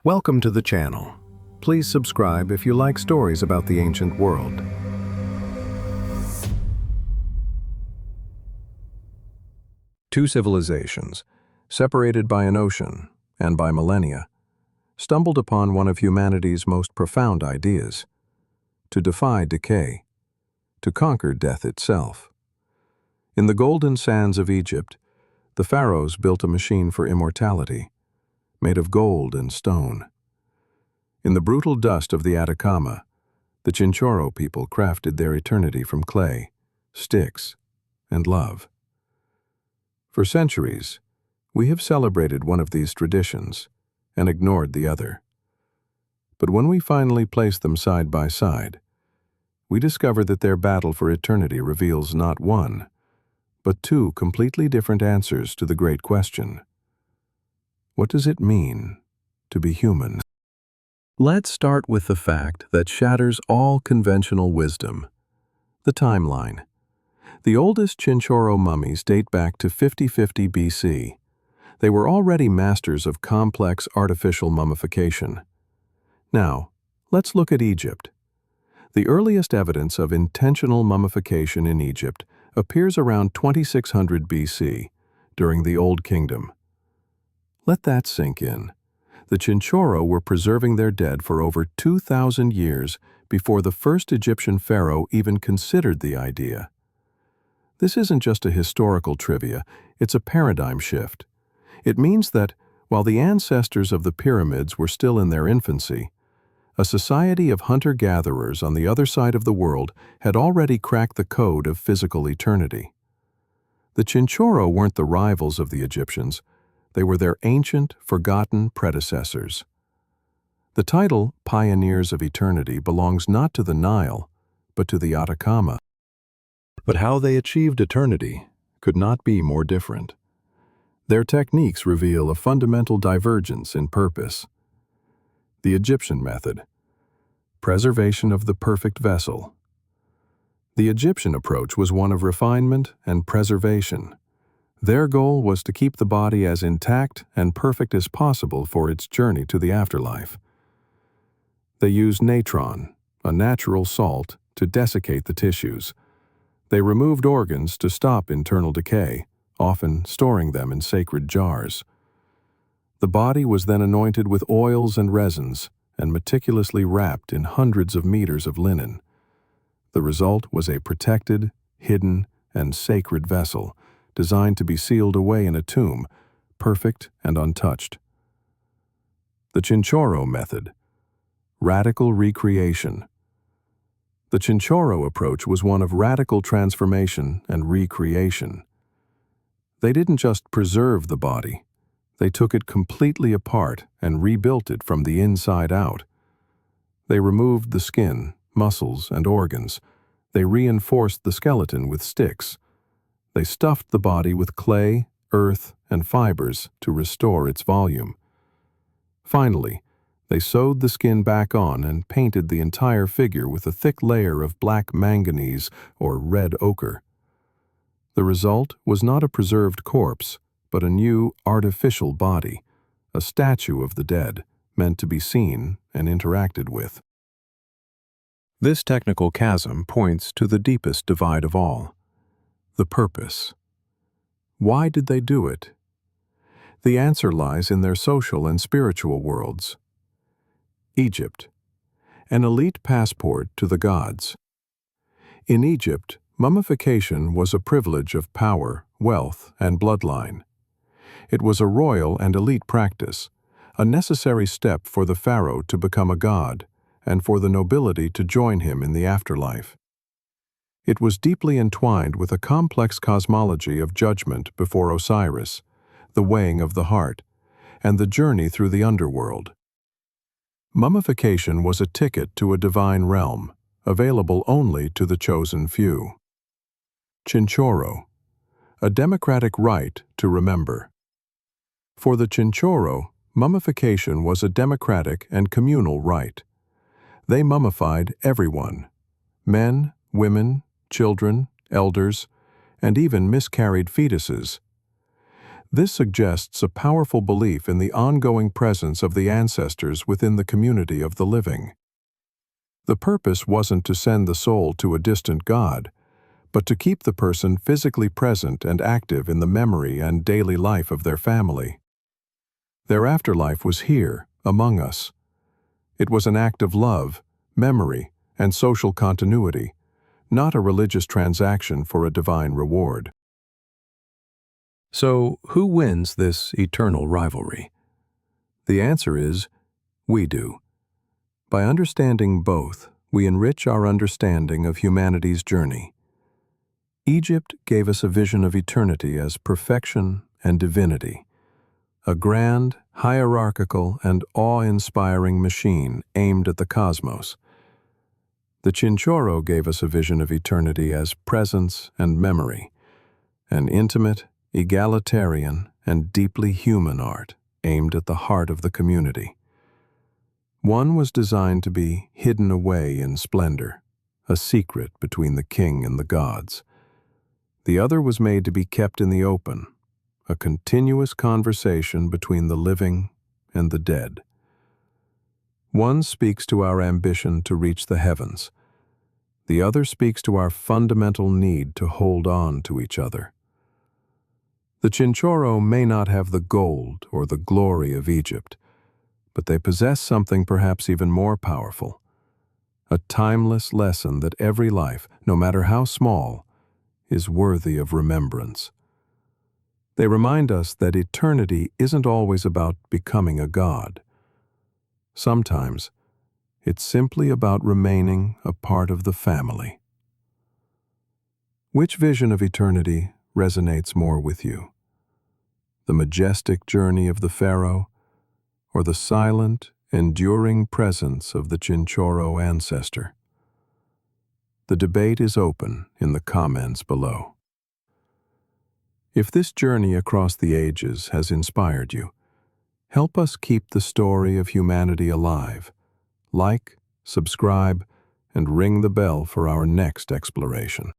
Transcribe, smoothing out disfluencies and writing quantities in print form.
Welcome to the channel. Please subscribe if you like stories about the ancient world. Two civilizations, separated by an ocean and by millennia, stumbled upon one of humanity's most profound ideas: to defy decay, to conquer death itself. In the golden sands of Egypt, the pharaohs built a machine for immortality, made of gold and stone. In the brutal dust of the Atacama, the Chinchorro people crafted their eternity from clay, sticks, and love. For centuries, we have celebrated one of these traditions and ignored the other. But when we finally place them side by side, we discover that their battle for eternity reveals not one, but two completely different answers to the great question: what does it mean to be human? Let's start with the fact that shatters all conventional wisdom: the timeline. The oldest Chinchorro mummies date back to 5050 BC. They were already masters of complex artificial mummification. Now, let's look at Egypt. The earliest evidence of intentional mummification in Egypt appears around 2600 BC, during the Old Kingdom. Let that sink in. The Chinchorro were preserving their dead for over 2,000 years before the first Egyptian pharaoh even considered the idea. This isn't just a historical trivia, it's a paradigm shift. It means that, while the ancestors of the pyramids were still in their infancy, a society of hunter-gatherers on the other side of the world had already cracked the code of physical eternity. The Chinchorro weren't the rivals of the Egyptians. They were their ancient, forgotten predecessors. The title, Pioneers of Eternity, belongs not to the Nile, but to the Atacama. But how they achieved eternity could not be more different. Their techniques reveal a fundamental divergence in purpose. The Egyptian method: preservation of the perfect vessel. The Egyptian approach was one of refinement and preservation. Their goal was to keep the body as intact and perfect as possible for its journey to the afterlife. They used natron, a natural salt, to desiccate the tissues. They removed organs to stop internal decay, often storing them in sacred jars. The body was then anointed with oils and resins and meticulously wrapped in hundreds of meters of linen. The result was a protected, hidden, and sacred vessel, designed to be sealed away in a tomb, perfect and untouched. The Chinchorro method: radical recreation. The Chinchorro approach was one of radical transformation and recreation. They didn't just preserve the body, they took it completely apart and rebuilt it from the inside out. They removed the skin, muscles, and organs. They reinforced the skeleton with sticks. They stuffed the body with clay, earth, and fibers to restore its volume. Finally, they sewed the skin back on and painted the entire figure with a thick layer of black manganese or red ochre. The result was not a preserved corpse, but a new artificial body, a statue of the dead, meant to be seen and interacted with. This technical chasm points to the deepest divide of all: the purpose. Why did they do it? The answer lies in their social and spiritual worlds. Egypt, an elite passport to the gods. In Egypt, mummification was a privilege of power, wealth, and bloodline. It was a royal and elite practice, a necessary step for the pharaoh to become a god, and for the nobility to join him in the afterlife. It was deeply entwined with a complex cosmology of judgment before Osiris, the weighing of the heart, and the journey through the underworld. Mummification was a ticket to a divine realm, available only to the chosen few. Chinchorro, a democratic right to remember. For the Chinchorro, mummification was a democratic and communal right. They mummified everyone: men, women, children, elders, and even miscarried fetuses. This suggests a powerful belief in the ongoing presence of the ancestors within the community of the living. The purpose wasn't to send the soul to a distant god, but to keep the person physically present and active in the memory and daily life of their family. Their afterlife was here, among us. It was an act of love, memory, and social continuity, not a religious transaction for a divine reward. So, who wins this eternal rivalry? The answer is, we do. By understanding both, we enrich our understanding of humanity's journey. Egypt gave us a vision of eternity as perfection and divinity, a grand, hierarchical, and awe-inspiring machine aimed at the cosmos. The Chinchorro gave us a vision of eternity as presence and memory, an intimate, egalitarian, and deeply human art aimed at the heart of the community. One was designed to be hidden away in splendor, a secret between the king and the gods. The other was made to be kept in the open, a continuous conversation between the living and the dead. One speaks to our ambition to reach the heavens. The other speaks to our fundamental need to hold on to each other. The Chinchorro may not have the gold or the glory of Egypt, but they possess something perhaps even more powerful, a timeless lesson that every life, no matter how small, is worthy of remembrance. They remind us that eternity isn't always about becoming a god. Sometimes, it's simply about remaining a part of the family. Which vision of eternity resonates more with you? The majestic journey of the pharaoh, or the silent, enduring presence of the Chinchorro ancestor? The debate is open in the comments below. If this journey across the ages has inspired you, help us keep the story of humanity alive. Like, subscribe, and ring the bell for our next exploration.